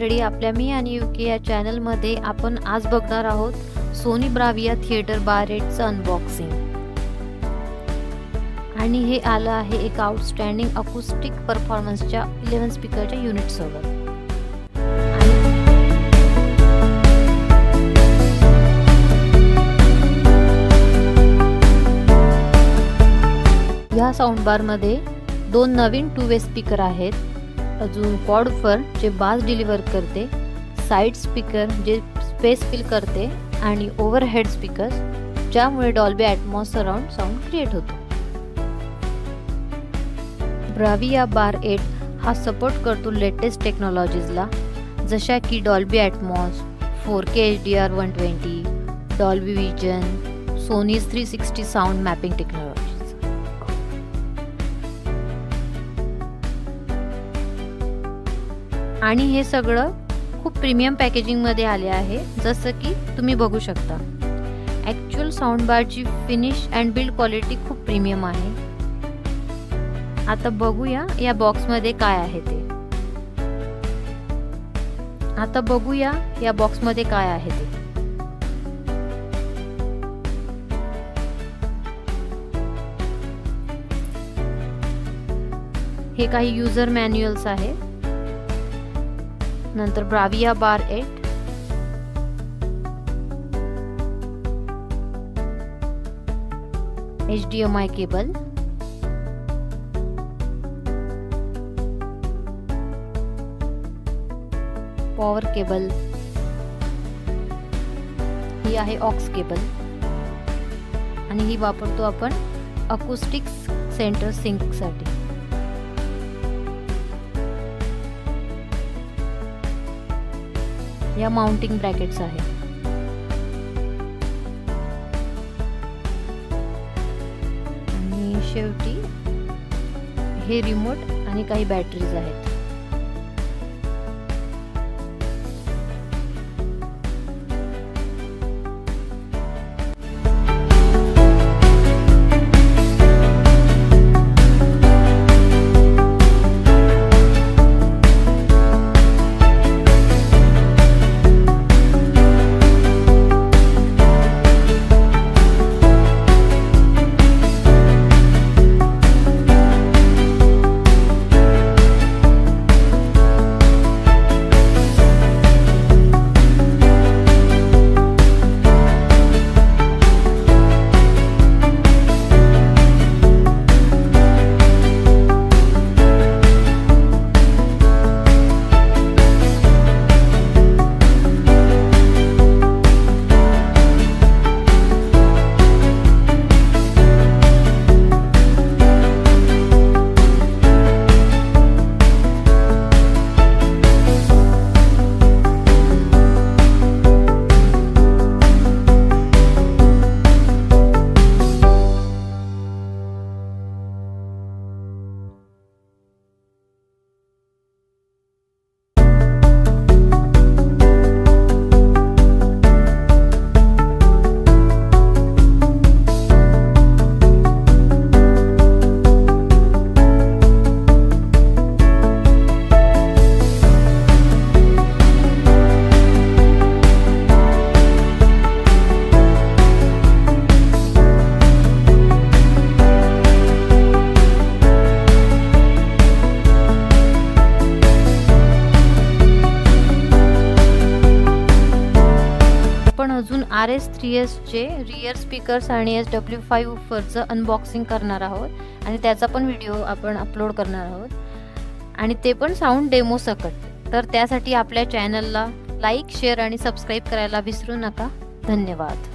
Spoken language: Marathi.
मंडळी, आपल्या मी आणि यूके या चॅनल मध्ये आपण आज बघणार आहोत सोनी ब्राविया थिएटर बार 8चं अनबॉक्सिंग। आणि हे आलं आहे एक आउटस्टँडिंग अकूस्टिक परफॉर्मन्सच्या 11 स्पीकरच्या युनिट सोबत। या साउंड बार मध्ये दोन नवीन 2 वे स्पीकर आहेत, अजून क्वाड वूफर जे बास डिलिव्हर करते, साइड स्पीकर जे स्पेस फिल करते आणि ओव्हरहेड स्पीकर्स ज्यामुळे Dolby Atmos surround sound create होतो। ब्राविया बार 8 हा सपोर्ट करतो लेटेस्ट टेक्नॉलॉजीजला, जशा की Dolby Atmos, 4K HDR 120, Dolby Vision, Sony's 360 sound mapping technology. आणि हे सगळं खूप प्रीमियम पॅकेजिंग मध्ये आले आहे, जसं की तुम्ही बघू शकता। ॲक्च्युअल साउंड बारची फिनिश अँड बिल्ड क्वालिटी खूप प्रीमियम आहे। आता बघूया या बॉक्स मध्ये काय आहे ते। हे काही यूजर मॅन्युअल्स आहे। नंतर Bravia bar 8, HDMI cable, power cable, ही आहे ऑक्स केबल आणि ही वापरतो आपण अकूस्टिक सेंटर सिंक साठी। या माउंटिंग ब्रॅकेट्स आहेत। आणि शेवटी हे रिमोट आणि काही बॅटरीज आहेत। आपण अजून RS3S चे रियर स्पीकर्स आणि SW5 वूफरचं अनबॉक्सिंग करणार आहोत आणि त्याचा पण व्हिडिओ आपण अपलोड करणार आहोत, आणि ते पण साऊंड डेमो सकट। तर त्यासाठी आपल्या चॅनलला लाईक, शेअर आणि सबस्क्राईब करायला विसरू नका। धन्यवाद।